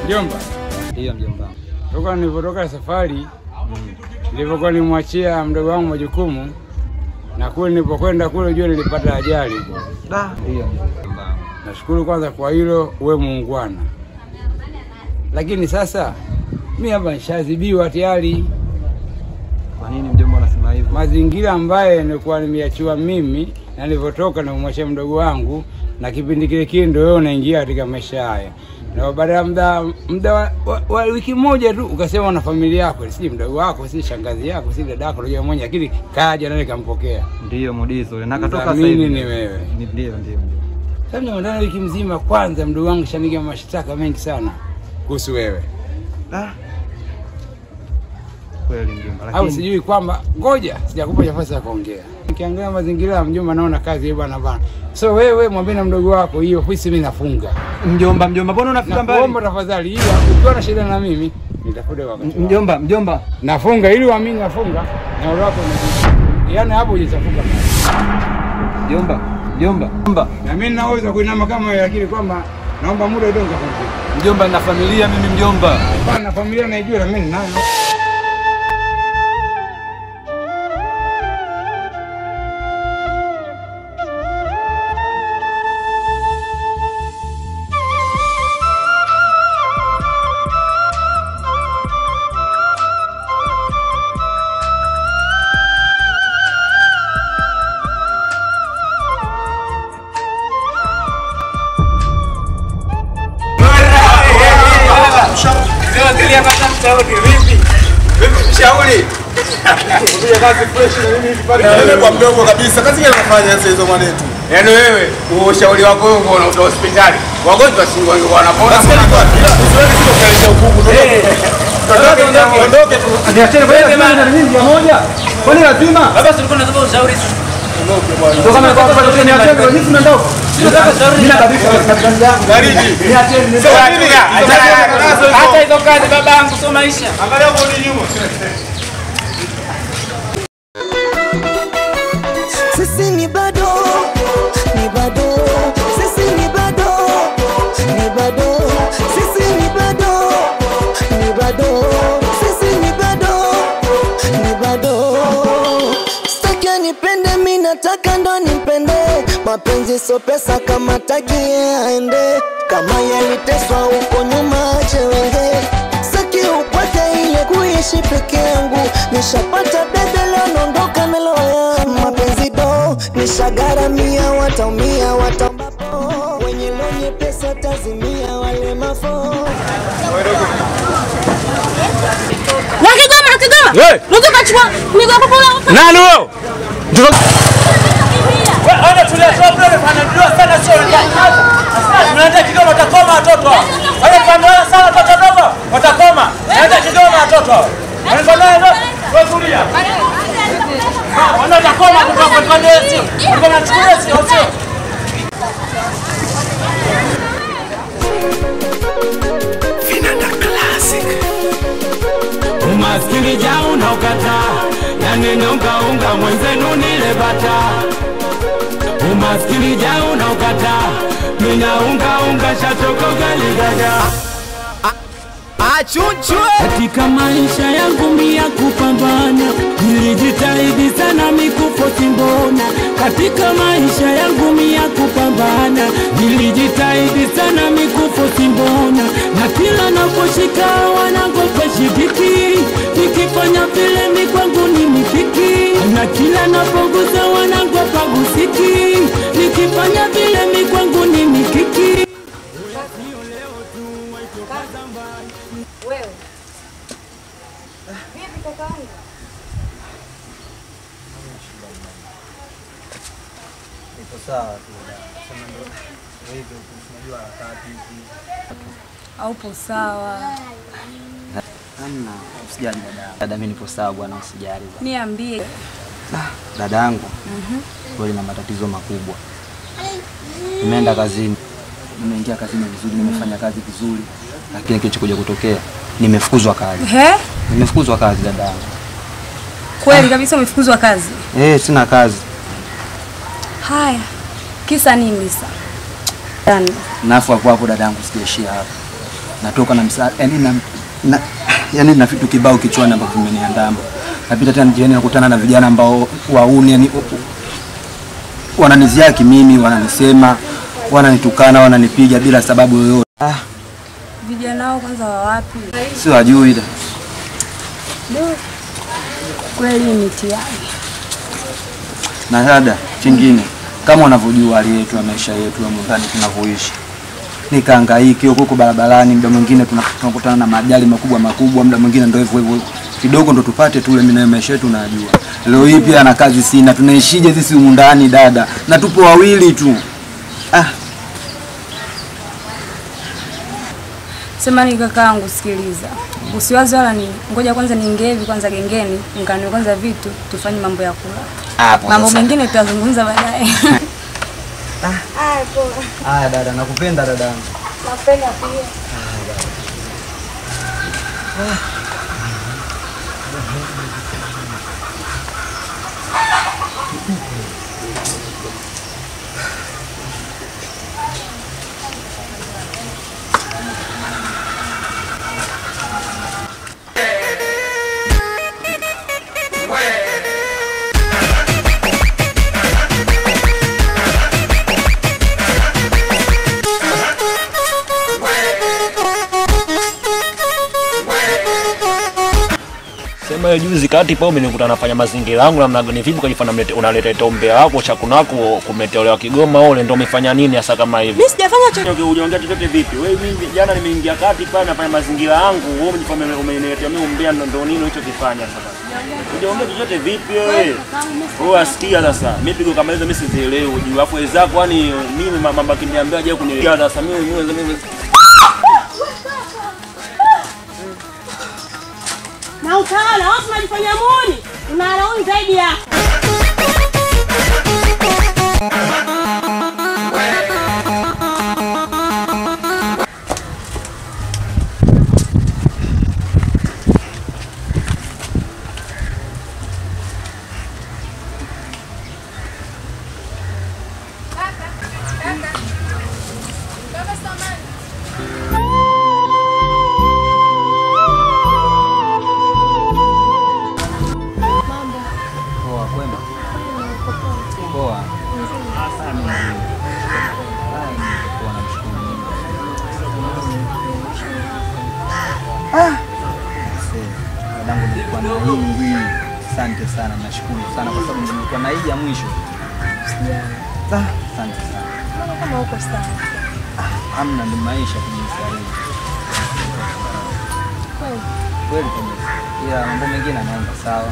Mjomba. Hiyo mjomba. Toka nilipotoka safari, nilipokuwa nimwachia mdogo wangu majukumu na kule nilipokwenda kule jua nilipata ajali. Hiyo mjomba. Nashukuru kwanza kwa hilo, wewe muungwana. Lakini sasa mimi hapa nishazibiwa tayari. Kwa nini mjomba unasema hivyo? Mazingira ambaye nilikuwa nimeachiwa mimi na nilipotoka na kumwachia mdogo wangu na kipindi kile kile ndio wewe unaingia katika maisha haya. Na baada ya muda wa wiki moja tu ukasema na familia yako, si mdogo wako, si shangazi yako, si dada yako, ndio mmoja lakini kaja na nikampokea. Ndio Mudizo, na katoka sasa hivi. Ni wewe. Ndio. Sasa ndani wiki mzima kwanza mdogo wangu shaniga mashtaka mengi sana kuhusu wewe. Kweli mjomba, lakini au sijui kwamba ngoja sijakupa nafasi ya kuongea. Nikiangalia mazingira ya mjomba naona kazi bwana bwana. So wewe mwambie na mdogo wako hiyo ofisi mimi nafunga. Mjomba, mbona unafika mbali? Naomba tafadhali ila ukiwa na shida na mimi nitakuja wakati. Mjomba. Nafunga ili uamini nafunga na wale wako ni. Yaani hapo hujachafuka. Mjomba. Na mimi naweza kuinama kama wewe lakini kwamba naomba muda kidogo nikafunga. Mjomba na familia mimi mjomba. Bana familia naijua na mimi nayo. Shauri. Kuja kazi fresh na mimi nipate. Wewe kwa mdogo kabisa. Kazi gani unafanya sasa hizo mwanetu? Yaani wewe, ushauri wako wewe unaenda hospitali. Wagonjwa si wangu wanapona. Usiweke sio kaisha hukumu. Ondoke tu. Niacheni kwa maana na mimi moja. Kwani lazima? Baba tulikuwa tunataka ushauri. Ondoke bwana. Ndio kama kwa sababu niacheni kwa nini tunaondoka? Mimi kabisa katika yangu. Baridi. Niacheni. Hata hizo kazi babangu sio maisha. Angalia huko nyuma. Sisi ni bado, sisi ni bado, sisi ni bado. Sitaki nipende, mimi nataka ndo nipende. Mapenzi so pesa, kama taki aende. Kama yaliteswa huko nyuma ache wenge. Sitaki upate ile kuishi peke yangu. Nishapata bebe leo naondoka na loya. Mapenzi do nishagaramia, wataumia watambapo. Wenye lonye pesa tazimia wale mafo. Wakigoma Nuko kachua Niko kupula Nani wewe? Wewe tuletoa bure panadua sana sio ndani. Tunaenda Kigoma watakoma watoto. Wale panadua sana watoto dogo watakoma. Naenda Kigoma watoto. Wale panadua wewe kulia. Watakoma kutoka kwa nesi. Walikuwa wanachukua sio. Vinanda Classic. Umaskini jao na ukata Yani unga mwenzenu nile bata Umaskini jao na ukata Mina unga shatoko galigaga Achunchwe. Katika maisha yangu mia kupambana Nilijitahidi sana mikufo simbona Katika maisha yangu mia kupambana Nilijitahidi sana mikufo simbona Na kila naposhika wanagopa shikiki Nikifanya vile mikwangu ni mifiki Na kila napoguza wanagopa gusiki Nikifanya vile mikwangu ni mikiki Wewe. Vipi kakaangu? Nipo sawa tu dada. Sema ndio hivyo tunajua harakati hizi. Haupo sawa. Hamna, usijali dada. Dada mimi nipo sawa bwana, usijali bwana. Niambie. Dada yangu. Kweli na matatizo makubwa. Nimeenda kazini. Nimeingia kazini vizuri, nimefanya kazi vizuri. Lakini kilichokuja kutokea, nimefukuzwa kazi. Nimefukuzwa kazi dada yangu. Kweli kabisa umefukuzwa kazi? Sina kazi. Haya. Kisa nini sasa? Nafu hapo dada yangu sijaishia hapa. Natoka na msaada, yani na vitu kibao kichwani ambavyo vimeniandama. Napita tena njiani nakutana na vijana ambao wauni, yani wananiziaki mimi, wananisema, wananitukana, wananipiga bila sababu yoyote. Vijana wao kwanza wa wapi? Si wajui da. Kweli mtihani. Na dada, kingine kama unavyojua hali yetu ya maisha yetu ya ndani tunavyoishi. Nikahangaika huko barabarani, muda mwingine tunakutana na majali makubwa, muda mwingine ndio hivyo kidogo ndo tupate tu mimi na maisha yetu najua. Leo hii pia na kazi sina, tunaishije sisi humu ndani dada? Na tupo wawili tu. Sema ni kakaangu, sikiliza. Usiwaze wala ni ngoja kwanza niingie hivi kwanza gengeni, nikanywe kwanza vitu, tufanye mambo ya kula. Mambo mengine tutazungumza baadaye. Poa. Dada, nakupenda dada. Napenda pia. Sema juzi kati pa umenikuta nafanya mazingira yangu namna gani vipi kujifanya unaleta tombe wako chakunako kumetolewa Kigoma ole ndio umefanya nini hasa kama hivi? Mimi sijafanya chochote. Unaongea chochote vipi? Wewe mimi jana nimeingia kati pale nafanya mazingira yangu, wewe umejifanya umeniletea mimi umbea ndio nini ulichokifanya sasa? Unaongea chochote vipi wewe? Wewe asikia sasa. Mimi pigo kama hizo mimi sizielewi ujue. Alafu wenzako yani mimi mama kiniambia je kunielewa sasa mimi na utaona watu wanajifanya muone unalauni zaidi yako. Asante sana, nashukuru sana kwa sababu nilikuwa na hii ya mwisho. Asante sana. Mbona kama uko sawa? Hamna, ni maisha kujisaidia. Kweli kabisa. Ila mambo mengine anaenda sawa.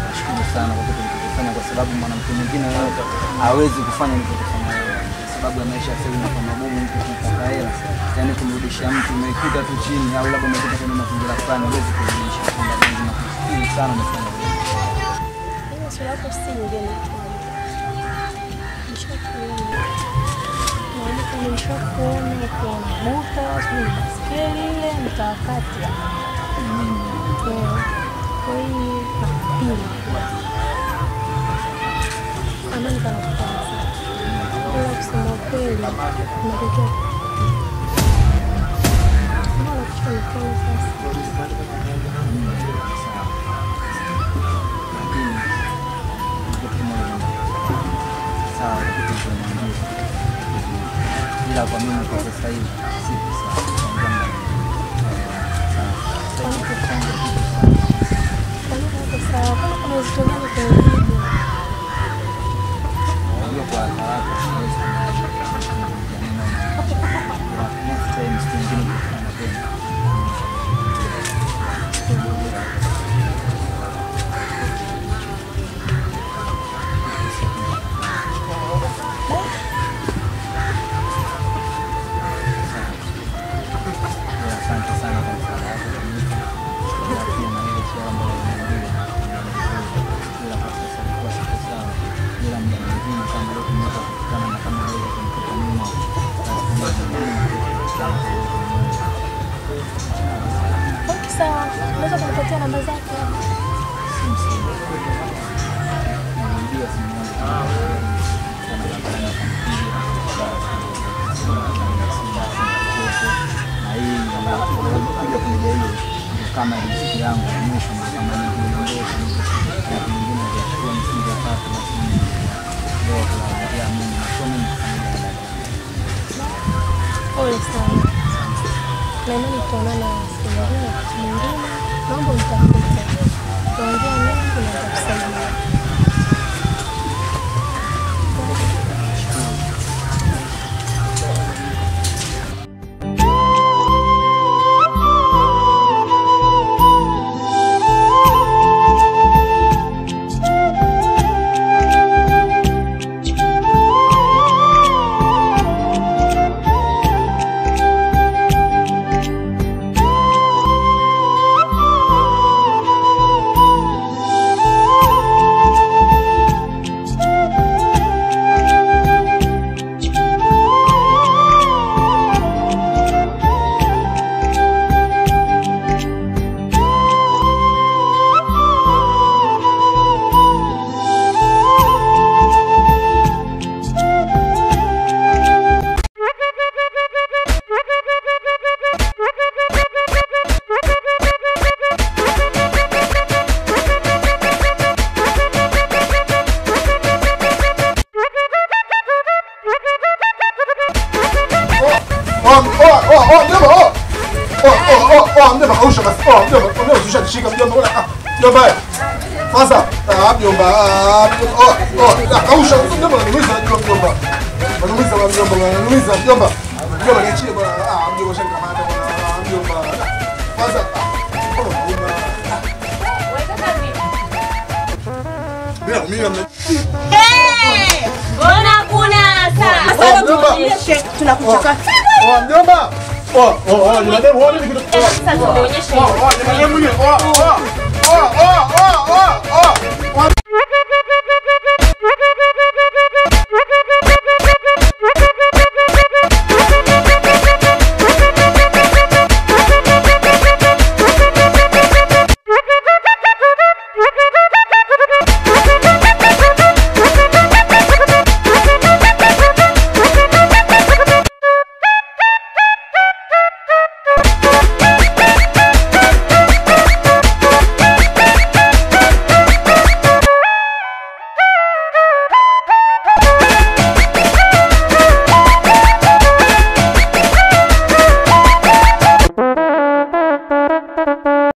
Nashukuru sana kwa kitu kufanya kwa sababu mwanamke mwingine yote hawezi kufanya nilichofanya wewe. Kwa sababu ya maisha sasa inakuwa magumu mtu kupata hela. Yaani kumrudisha mtu umekuta tu chini au labda umekuta kwenye mazingira fulani hawezi kurudisha. Ndio sana mfano. Sura yako si nyingine. Nishakuona kwa muta, maskeli ile mtakati. Kwa hiyo napima. Amani kana kupasa. Bila kusema kweli, natokea. Mbona kichwa kiko sasa? Ila kwa mimi kwa sasa hivi sipo sawa. Nikupe namba zake. Kama riziki yangu mwisho kama nyingine Pole sana. Na mimi tutaonana siku nyingine. Naomba utafute. Tuongea mengi na nitakusaidia. Mjomba kausha basi. Mjomba ushashika mjomba. Mjomba. Sasa, mjomba. Kausha mjomba ananuiza mjomba. Ananuiza mjomba. Mjomba niachie bwana. Mjomba shankamata bwana. Mjomba. Sasa. Bila mimi Mbona kuna sasa? Tunakuchoka. Mjomba. Ni mademu wao ni kitu. Sasa tuonyeshe. Ni mademu.